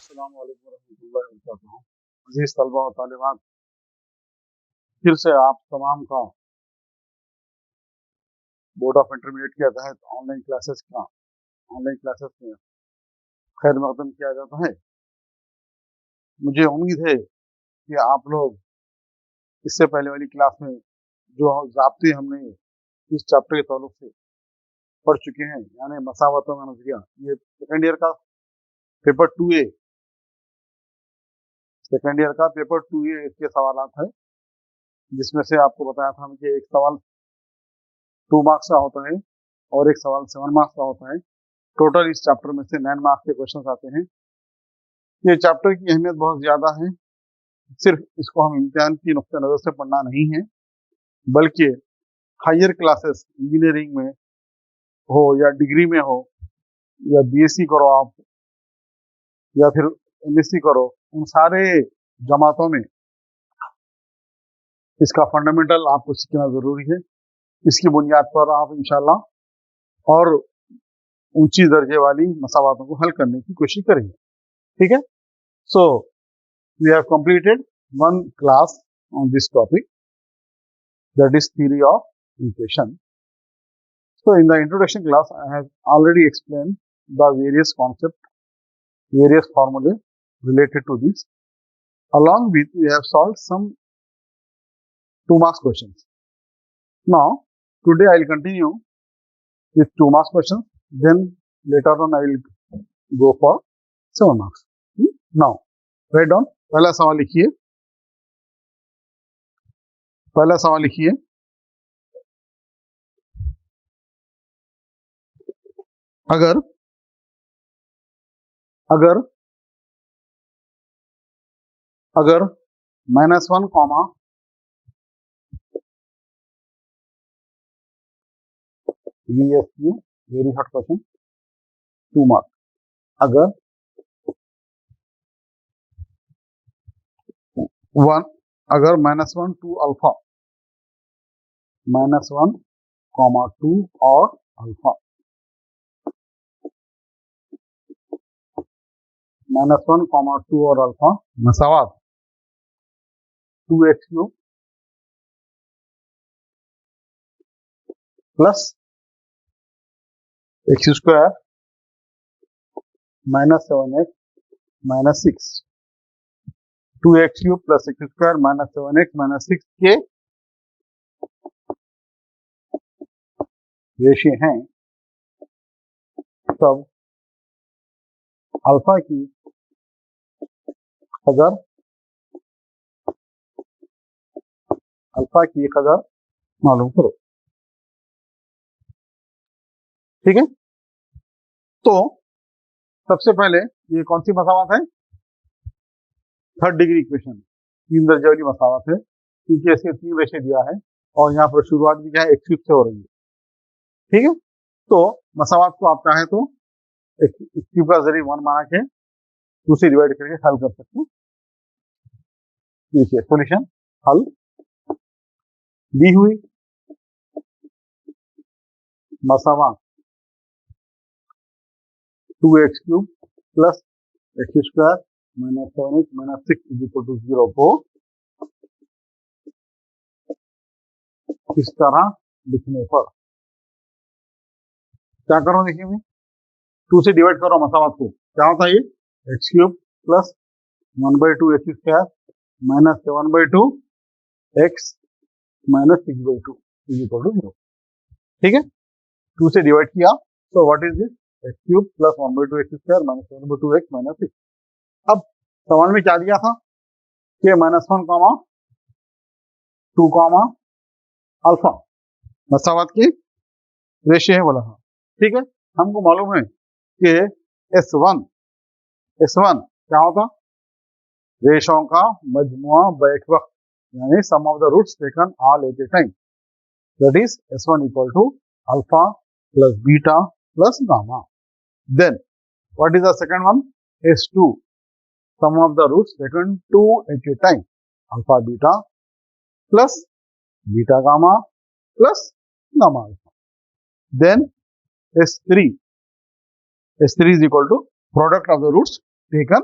अस्सलाम वालेकुम रहमतुल्लाहि व बरकातुहू। अजीज तलबा और तालिबात, फिर से आप तमाम का बोर्ड ऑफ इंटरमीडिएट के तहत ऑनलाइन क्लासेस में खैर मकदम किया जाता है। मुझे उम्मीद है कि आप लोग इससे पहले वाली क्लास में जो ज़ाब्ते हमने इस चैप्टर के ताल्लुक से पढ़ चुके हैं, यानी मसावतों का नजरिया, ये सेकेंड ईयर का पेपर 2A इसके सवालात है, जिसमें से आपको बताया था कि एक सवाल 2 मार्क्स का होता है और एक सवाल 7 मार्क्स का होता है। टोटल इस चैप्टर में से 9 मार्क्स के क्वेश्चन आते हैं। ये चैप्टर की अहमियत बहुत ज़्यादा है। सिर्फ इसको हम इम्तिहान की नुक्ते नज़र से पढ़ना नहीं है, बल्कि हायर क्लासेस इंजीनियरिंग में हो या डिग्री में हो या बीएससी करो आप या फिर एमएससी करो, उन सारे जमातों में इसका फंडामेंटल आपको सीखना ज़रूरी है। इसकी बुनियाद पर आप इंशाल्लाह और ऊंची दर्जे वाली मसावातों को हल करने की कोशिश करेंगे। ठीक है, so we have completed one class on this topic, that is theory of equation. So in the introduction class I have already explained the various concepts, various formulae related to this. Along with we have solved some 2 marks questions. Now today I will continue with 2 marks questions, then later on I will go for 7 marks. Now write down, पहला सवाल लिखिए। अगर -1 comma VSQ, very hot question, 2 marks. अगर -1 to alpha, -1, 2 और alpha, -1, 2 और alpha मसावात 2x³ plus x² -7x -6, 2x³ plus x² -7x -6 के रेशे हैं, तब अल्फा की कदर मालूम करो। ठीक है, तो सबसे पहले ये कौन सी मसावत है? 3rd डिग्री इक्वेशन, 3 दर्जे वाली मसावत है, क्योंकि ऐसे 3 रेशे दिया है और यहाँ पर शुरुआत भी क्या है, x³ से हो रही है। ठीक है, तो मसावत को आप चाहे तो x³ का जरिए 1 माना के 2 से डिवाइड करके हल कर सकते हैं। देखिए सोल्यूशन, हल दी हुई मसावत 2x³ प्लस x² -7x -6 = 0 को इस तरह लिखने पर क्या करो, देखिए मैं 2 से डिवाइड करो मसावत को, क्या होता है ये x³ प्लस 1/2 x² -7/2 x -6/2 = 0। ठीक है, 2 से डिवाइड किया, तो what is this, x³ plus 1/2 x² -7/2 x -6। अब सवाल में क्या दिया था कि -1, 2, अल्फा मसावत की रेशे है बोला था। ठीक है, हमको मालूम है कि S1 क्या होता, रेशों का मजमुआ बैक वक्त, यानी sum of the roots taken all at a time, that is S1 = alpha plus beta plus gamma. Then what is the second one, S2, sum of the roots taken 2 at a time, alpha beta plus beta gamma plus gamma alpha. Then S3 is equal to product of the roots taken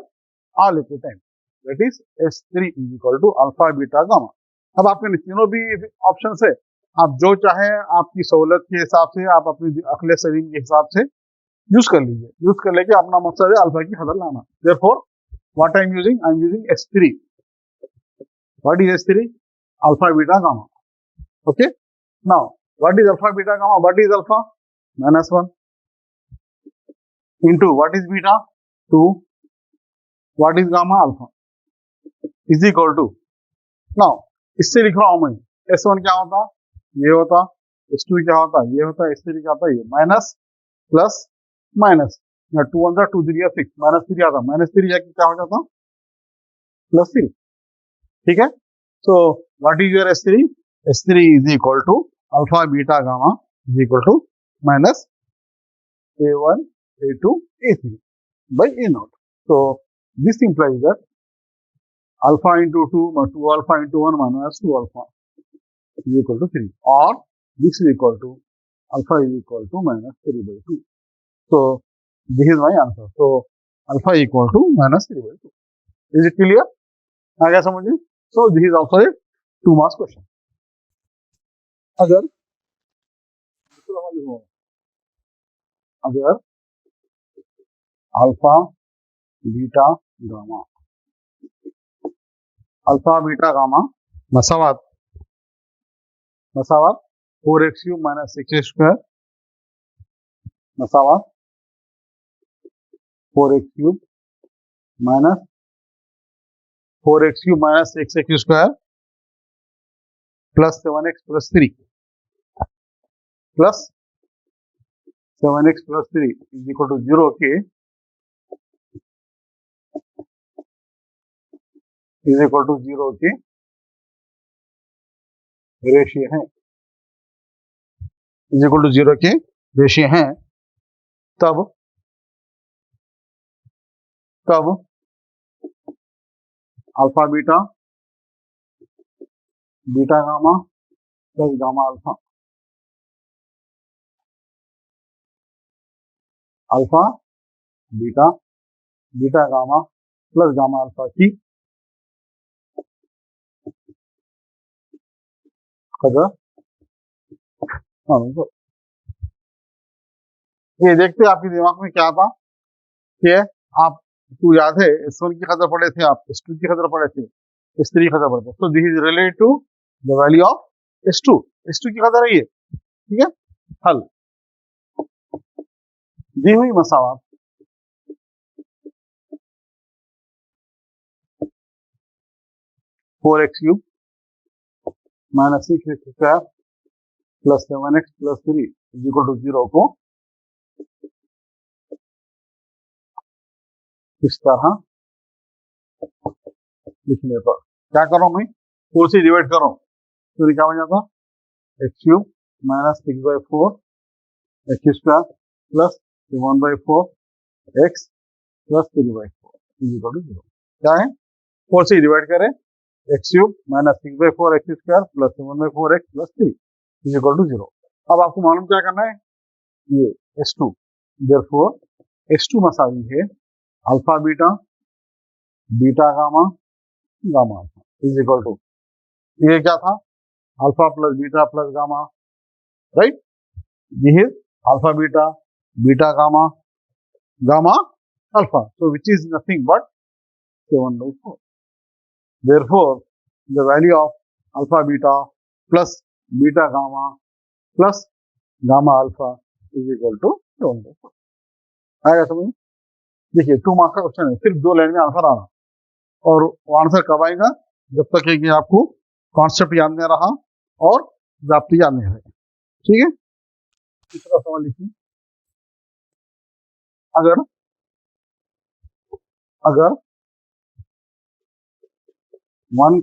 all at a time, that is S3 is equal to alpha beta gamma. अब आपके तीनों भी option है, आप जो चाहे आपकी सहूलत के हिसाब से, आप अपनी अखले सलीम के हिसाब से यूज कर लीजिए। यूज कर लेके अपना मकसद है अल्फा की कदर लाना। Therefore what I am using S3। What is S3? Alpha beta gamma. Okay, now what is alpha beta gamma? What is alpha? -1 into what is beta? 2. What is gamma? Alpha is equal to, now इससे लिख रहा हूं मैं, S1 क्या होता, ये होता, S2 क्या होता, ये होता, S3 क्या होता, ये माइनस प्लस माइनस, 2 1 2 3 6, -3 आता, -3 जाके क्या हो जाता, +3। ठीक है, so what is your S3? S3 is equal to alpha beta gamma is equal to minus A1 A2 A3 by A0. So this implies that alpha into 2 alpha into 1 minus 2 alpha is equal to 3, or this is equal to alpha is equal to minus 3 by 2. So this is my answer. So alpha equal to minus 3 by 2. Is it clear? आ गया समझ में? So this is also a 2 marks question. अगर alpha beta gamma, alpha beta gamma मसावात 4x³ minus 6x² मसावात 4x³ minus 6x² plus 7x plus 3 plus 7x plus 3 is equal to 0 के ratio है, is equal to 0 के ratio हैं, तब alpha beta beta gamma plus gamma alpha, alpha beta beta gamma plus gamma alpha की कदर। ये देखते आपके दिमाग में क्या था कि आप तो याद है S1 की कदर पढ़े थे, आप S2 की कदर पढ़े थे, S3 की कदर पढ़े थे। तो this is related to the value of S2 की कदर है ये। ठीक है, हल दी हुई मसावात (4x³ minus 6x² plus 7x plus 3 is equal to 0 को इस तरह लिखने पर क्या करो मैं 4 से डिवाइड करो तो क्या बन जाता x³ minus 6/4 x² plus 1/4 x plus 3/4 is equal to 0। क्या है 4 से डिवाइड करें x³ minus 6/4 x² plus 1/4 x plus 3 is equal to 0। अब आपको मालूम क्या करना है, ये S2, देयरफॉर S2 मसावी है alpha beta beta gamma gamma alpha is equal to, ये क्या था alpha plus gamma, right, this is alpha beta beta gamma gamma alpha, so which is nothing but 7/4. Therefore the value of alpha beta plus beta gamma plus gamma alpha is equal to 7/4। आएगा समझ? देखिए 2 marks का question है, सिर्फ 2 line में answer आना, और वो आंसर कब आएगा जब तक कि आपको कॉन्सेप्ट याद नहीं रहा और जाप्ती याद नहीं रहेगा। ठीक है, तीसरा सवाल लिखिए, अगर 1,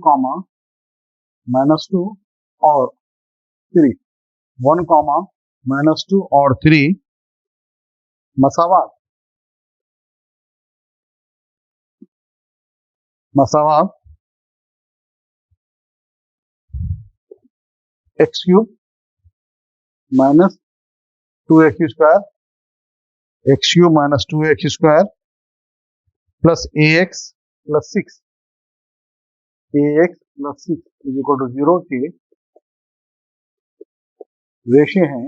-2 और 3 1, -2 और 3 मसावात x³ minus 2x² x³ minus 2x² plus ax plus 6 ax plus 6 is equal to 0 के रेशे हैं,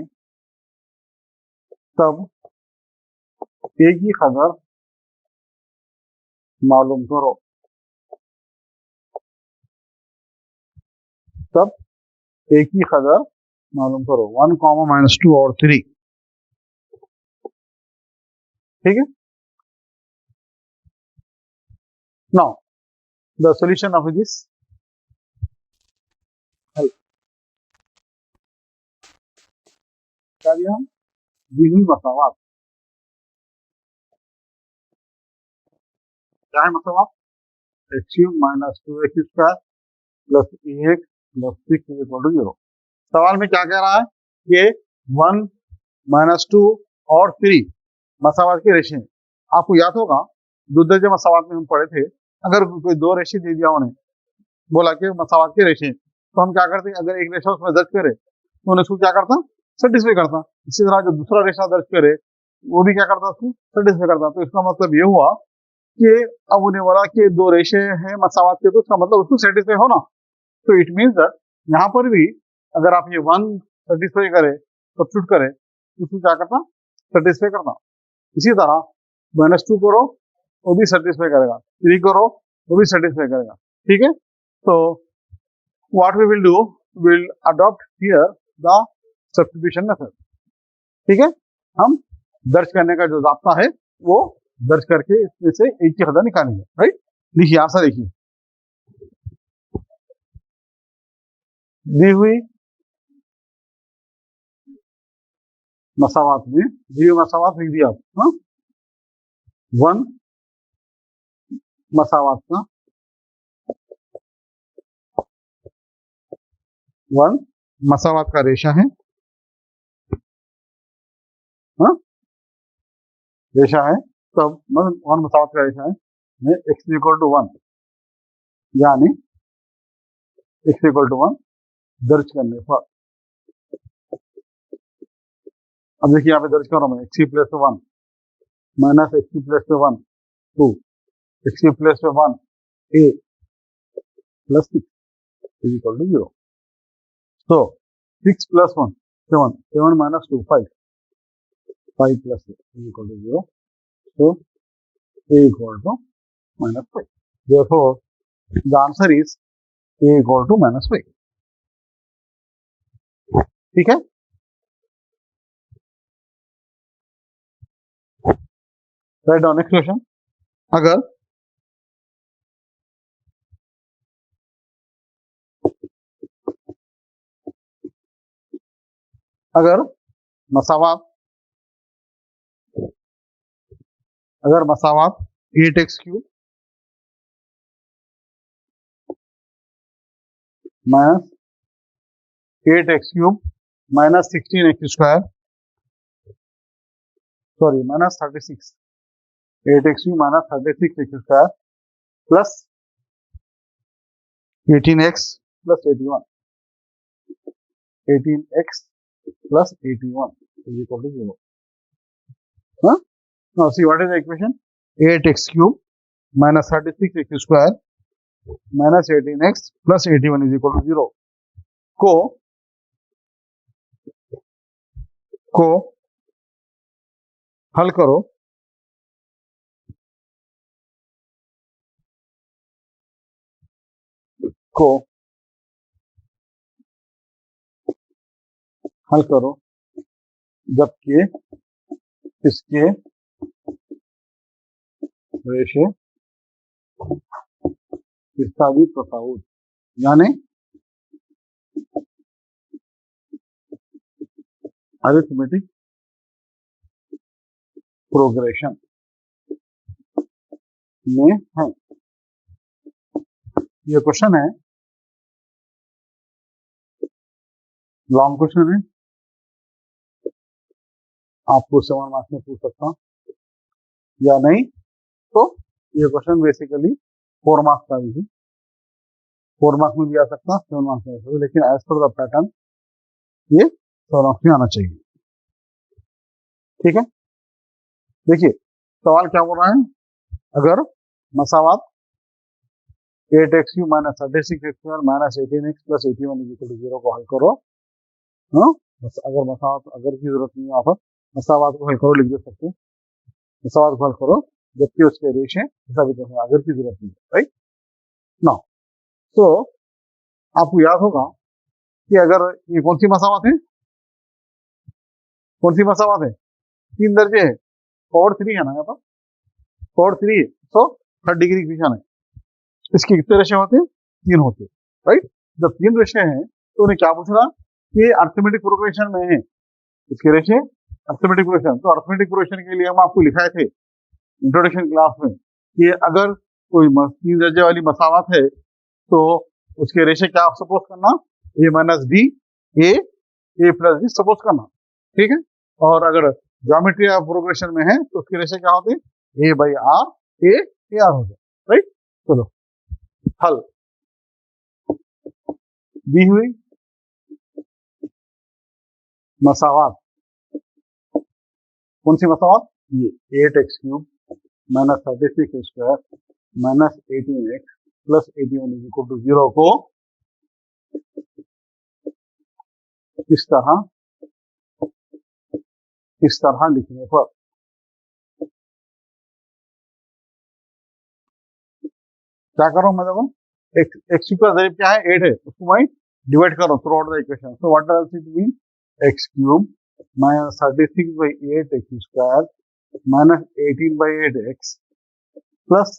तब a की कदर मालूम करो। तब a की कदर मालूम करो। 1, -2 और 3, ठीक है। Now the solution of this, क्या दिया हम, दी हुई मसावात, क्या है मसावात, x³ minus 2x² plus ax plus 6 is equal to 0। सवाल में क्या कह रहा है कि 1, -2 और 3 मसावात के रेशे हैं। आपको याद होगा दुर्दर्ज मसावात में हम पढ़े थे, अगर कोई दो रेशे दे दिया उन्हें, बोला कि मसावात के रेशे, तो हम क्या करते, अगर एक रेशा उसमें दर्ज करे तो उन्हें उसको क्या करता, सेटिस्फाई करता। इसी तरह जो दूसरा रेशा दर्ज करे वो भी क्या करता, उसको सेटिस्फाई करता। तो इसका मतलब ये हुआ कि अब उन्हें बोला कि दो रेशे हैं मसावात के, तो इसका मतलब उसको सेटिस्फाई होना। तो इट मीन्स दैट यहाँ पर भी अगर आप ये 1 सेटिस्फाई करे, सब्स्टिट्यूट करे, तो उसको क्या करता, सेटिस्फाई करता। इसी तरह -2 करो वो भी सेटिस्फाई करेगा, 3 करो वो भी सेटिस्फाई करेगा, ठीक है। तो what we will do, will adopt here the substitution method, ठीक है। हम दर्ज करने का जो ज़ाब्ता है वो दर्ज करके इसमें से एक की कदर निकालेंगे, राइट। देखिए आंसर, देखिए दी हुई मसावात में, दी हुई मसावात लिख दिया आप, 1 मसावात का 1 मसावात का रेशा है, हाँ रेशा है, तब 1 मसावात का रेशा है x इक्वल टू 1, यानी x इक्वल टू 1 दर्ज करने पर, अब देखिए यहाँ पे दर्ज कर रहा हूँ मैं, x plus 1 minus x plus 1 2 x plus 1 a plus 6 is equal to 0। So 6 plus 1 7, 7 minus 2 5, 5 plus 6 is equal to 0. So a equal to minus 5. Therefore the answer is a equal to minus 5, ठीक है। Write down next question, अगर मसावात 8x³ minus 8x³ minus 16x², sorry minus 36, 8x³ minus 36x² plus 18x plus 81, 18x plus 81 is equal to 0. Huh? Now see what is the equation? 8x³ minus 36x² minus 18x plus 81 is equal to 0. को हल करो, जबकि इसके रेशे इसका भी तफावत, यानी अरिथमेटिक प्रोग्रेशन में है। ये क्वेश्चन है, लॉन्ग क्वेश्चन है, आपको 7 मार्क्स में पूछ सकता या नहीं। तो ये क्वेश्चन बेसिकली 4 मार्क्स का भी है, 4 मार्क्स में भी आ सकता, 7 मार्क्स में आ सकता, लेकिन एज पर द पैटर्न ये 7 मार्क्स में आना चाहिए, ठीक है। देखिए सवाल क्या बोल रहा है, अगर मसावात 8x cube minus 36x square minus 18x plus 81 is equal to 0 को हल करो। हाँ, बस अगर मसावत अगर की जरूरत नहीं है, आप मसावत को हल करो, लिख दे सकते हैं मसावत को हल करो, जबकि उसके रेशे साबित करना अगर की जरूरत नहीं है, राइट नाउ। तो आपको याद होगा कि अगर ये कौन सी मसावत है, कौन सी मसावत है, 3 दर्जे है, कोड 3 है ना, यहाँ पर कोड 3 है, तो 3rd डिग्री इक्वेशन है। इसके कितने रेशे होते हैं, 3 होते हैं, राइट। जब 3 रेशे हैं तो उन्हें क्या पूछना कि अर्थमेटिक प्रोग्रेशन में है इसके रेशे, अर्थमेटिक प्रोग्रेशन। तो अर्थमेटिक प्रोग्रेशन के लिए हम आपको लिखाए थे इंट्रोडक्शन क्लास में कि अगर कोई 3 दर्जे वाली मसावत है तो उसके रेशे क्या सपोज करना, ए minus B A plus B suppose करना, ठीक है। और अगर ज्योमेट्री ऑफ प्रोग्रेशन में है तो उसके रेशे क्या होते हैं, ए बाई आर ए आर हो जाए, राइट। चलो हल दी हुई मसावत, कौन सी मसावत, ये 8x cube minus 36x square minus 18x plus 81 is equal to 0 को इस तरह लिखने पर क्या करो मैं, देखो एक्स क्यूब का जरिए क्या है, 8 है, उसको मैं डिवाइड करो throughout the equation. So what does it mean, X cube minus 36 by 8 X square minus 18 by 8 X plus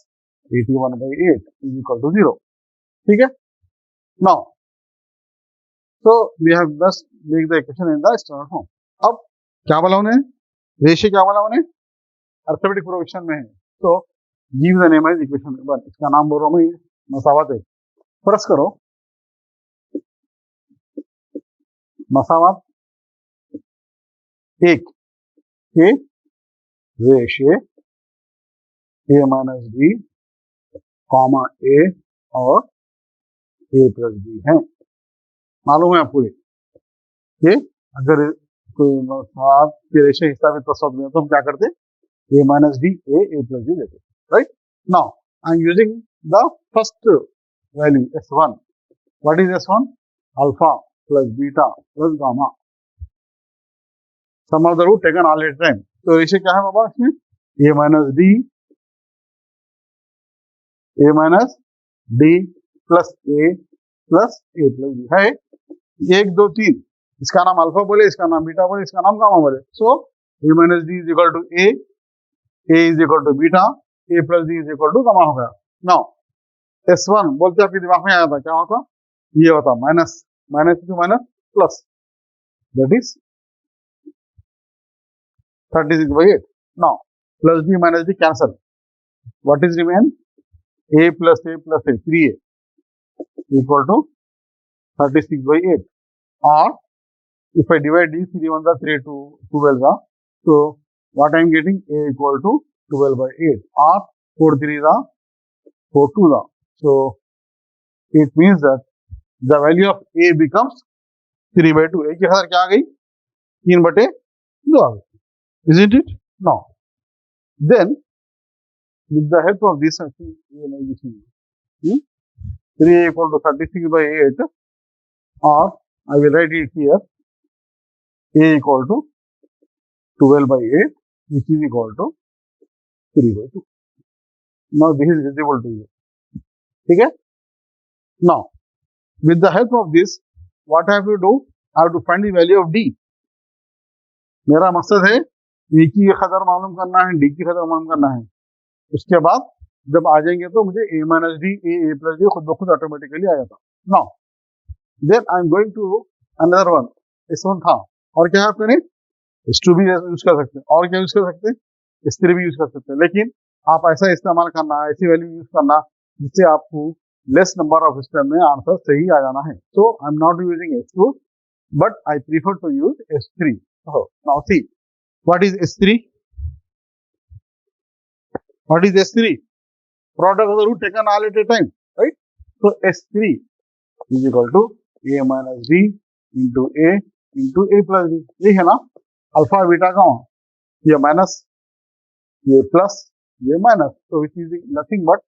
81 by 8 is equal to 0, ठीक है। Now so we have just make the equation in the standard form। अब क्या बोला उन्हें, रेशे क्या बोला उन्हें, अर्थमेटिक प्रोग्रेशन में है, तो give the name as equation 1, इसका नाम बोल रहा हूँ मैं, मसावत है। फर्ज करो मसावत एक के रेशे ए माइनस बी कॉमा ए और ए प्लस बी है। मालूम है आपको ये, अगर कोई मसावत के रेशे हिस्सा में तस्वीर में तो हम क्या करते, A minus B A plus B देते, right. Now I am using the first value S1। What is S1, alpha plus beta plus gamma, sum of the root taken all at time. तो रेशे क्या है बाबा इसमें, A minus D plus A plus B है, 1 2 3, इसका नाम alpha बोले, इसका नाम बीटा बोले, इसका नाम गामा बोले। So A minus D is equal to A is equal to beta, A plus D is equal to gamma हो गया। नाउ S1 बोलते आपके दिमाग में आया था, क्या होता, ये होता minus two minus plus, that is 36 by 8। Now plus D minus D cancel, what is remain, A plus A 3a equal to 36 by 8। और if I divide these 3 1 3 2 12 so what I am getting, a equal to 12 by 8 or 4 3 4 2 so it means that the value of a becomes 3 by 2। एक हजार क्या आ गई, 3 बटे 2 आ गई, isn't it? Now then with the help of this 3 equal to 36 by 8 or I will write it here, a equal to 12 by 8 which is equal to 3 by 2। Now this is visible to you, ठीक है। Now with the help of this what I have to do, I have to find the value of d। मेरा मकसद है ए की कदर मालूम करना है, डी की कदर मालूम करना है। उसके बाद जब आ जाएंगे तो मुझे A minus D A plus D खुद ब खुद ऑटोमेटिकली आ जाता। Now then I am going to another one, S1 था, और क्या है आपने S2 भी यूज कर सकते हैं, और क्या यूज कर सकते हैं, S3 भी यूज कर सकते हैं, लेकिन आप ऐसा इस्तेमाल करना, ऐसी वैल्यू यूज करना जिससे आपको लेस नंबर ऑफ स्टेप में आंसर सही आ जाना है। So I am not using S2 but I prefer to use S3। Now see what is S3, what is S3, product of the root taken all at a time, right? So S3 is equal to a minus b into a plus b। ये है ना alpha beta का, ये minus ये plus ये minus, तो which is nothing but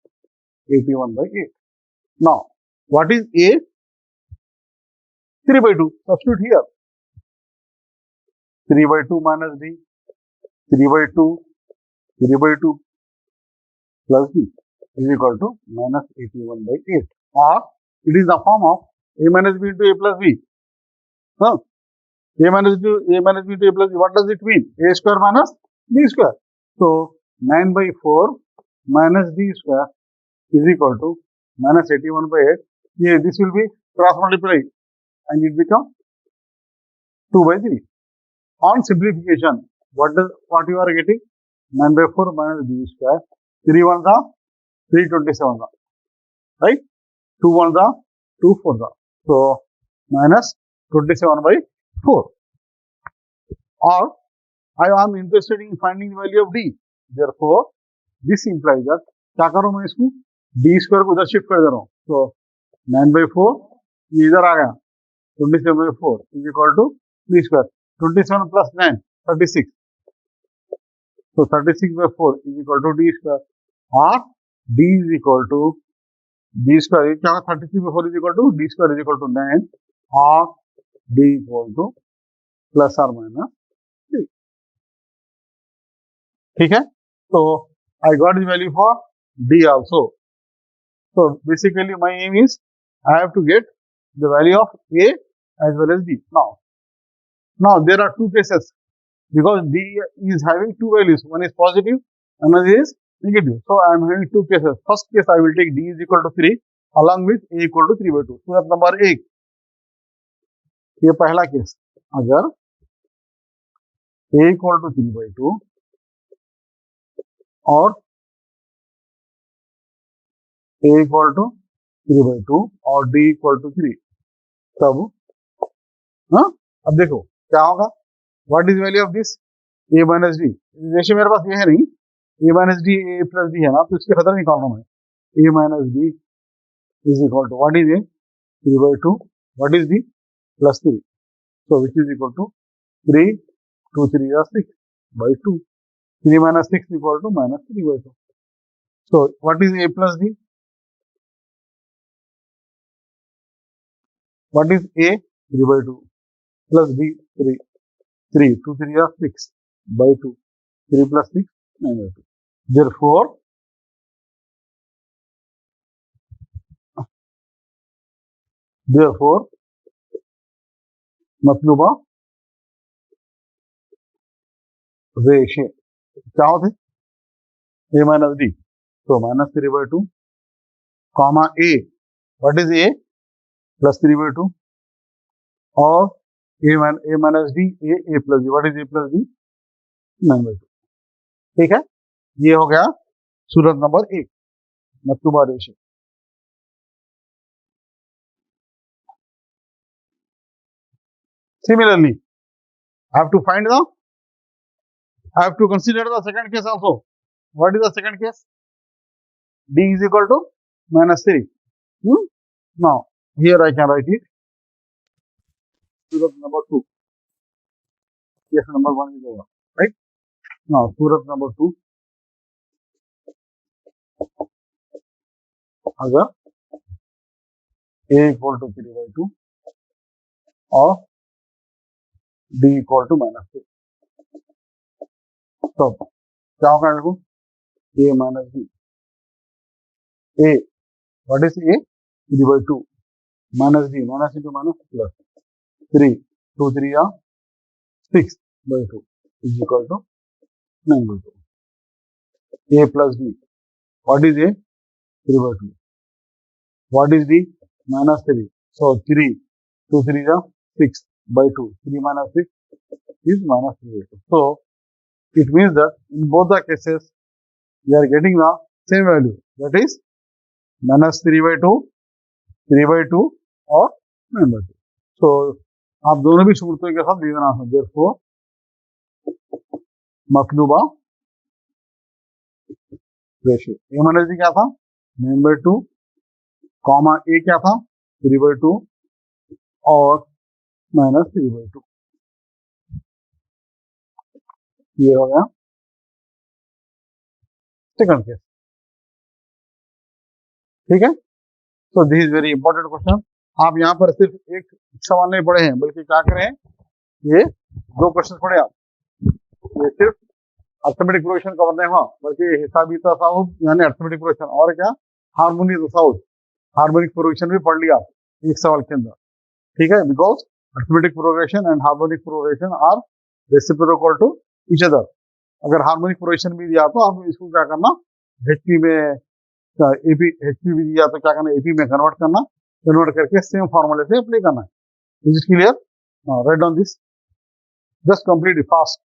81 by 8। Now, what is A? 3/2. Substitute here. 3/2 minus D. 3/2. 3/2 plus D is equal to minus 81/8. Or it is the form of A minus B into A plus B. Huh? A minus B into A plus B. What does it mean? A square minus B square. So 9/4 minus D square is equal to minus 81/8. Yeah, this will be cross multiplied and it becomes 2/3. On simplification, what you are getting? 9/4 minus B square. 3 ones are 327, right? 2 ones are 2 fours are. So minus 27/4. Or I am interested in finding the value of D. Therefore, this implies that क्या करूं मैं इसको D square को उधर shift कर दे रहा हूं. So 9/4 ये इधर आ गया. 27/4 is equal to D square. 27 plus 9 36. So 36/4 is equal to D square. Or D is equal to D square. क्या 36/4 is equal to D square is equal to 9. Or D equal to plus or minus 3. ठीक है. So I got the value for D also. So basically my aim is I have to get the value of A as well as D. Now there are two cases because D is having two values. One is positive, another is negative. So I am having two cases. First case I will take D is equal to 3 along with A equal to 3/2. Surat number 1. ये पहला case. अगर A equal to 3/2 और A equal to 3/2 और D equal to 3, तब अब देखो क्या होगा. What is value of this? A minus D. जैसे मेरे पास ये है नहीं, A minus D A plus D है ना, तो इसके खतर निकालना मैं. A minus D is equal to what is A? 3/2. What is D? Plus 3. So which is equal to 3. 2 3 are 6/2. 3 minus 6 equal to minus 3/2. So what is A plus D? What is A? 3/2 plus D 3. 3 2 3 are 6/2. 3 plus 6 9/2. Therefore मतलूबा रेशे क्या होते? A minus D. So minus 3/2 comma A. What is A? Plus 3/2 और A minus D A plus D. What is A plus D? 9/2. ठीक है. ये हो गया सूरत number 1, मतलूबा रेशे. Similarly, I have to consider the second case also. What is the second case? D is equal to minus 3. Now, here I can write it. Surat number 2. Case number 1 is over. Right? Now, Surat number 2. अगर A equal to 3/2 और D equal to minus 3. तो क्या होगा देखो? A minus D. A. What is A? 3/2 minus D. Minus into minus plus 3. 2 3 are 6/2 is equal to 9/2. A plus D. What is A? 3/2. What is D? Minus 3. So 3. 2 3 are 6/2. 3 minus 6 is minus 3/2. So it means that in both the cases we are getting the same value. That is minus 3/2, 3/2 और 9/2. So आप दोनों भी सूरतों के साथ देना है. Therefore मतलूबा रेशियो A minus D क्या था? 9/2 कॉमा A क्या था? 3/2 और minus 3/2. ये हो गया सेकंड केस. ठीक है. So this is very important question. आप यहाँ पर सिर्फ एक सवाल नहीं पढ़े हैं, बल्कि क्या करें, ये 2 क्वेश्चन पढ़े आप। ये सिर्फ अर्थमेटिक प्रोग्रेशन कवर नहीं हुआ, बल्कि हिसाबी तसाउद यानी अर्थमेटिक प्रोग्रेशन, और क्या, हार्मोनी तसाउद, हार्मोनिक प्रोग्रेशन भी पढ़ लिया आप एक सवाल के अंदर, ठीक है। Because arithmetic progression and harmonic progression are reciprocal to each other. अगर हार्मोनिक प्रोग्रेशन भी दिया तो आप इसको क्या करना, एचपी में एपी, एचपी भी दिया तो क्या करना, एपी में कन्वर्ट करना, कन्वर्ट करके सेम फॉर्मूले से अप्लाई करना है। Is it clear? Write down this, just complete it fast.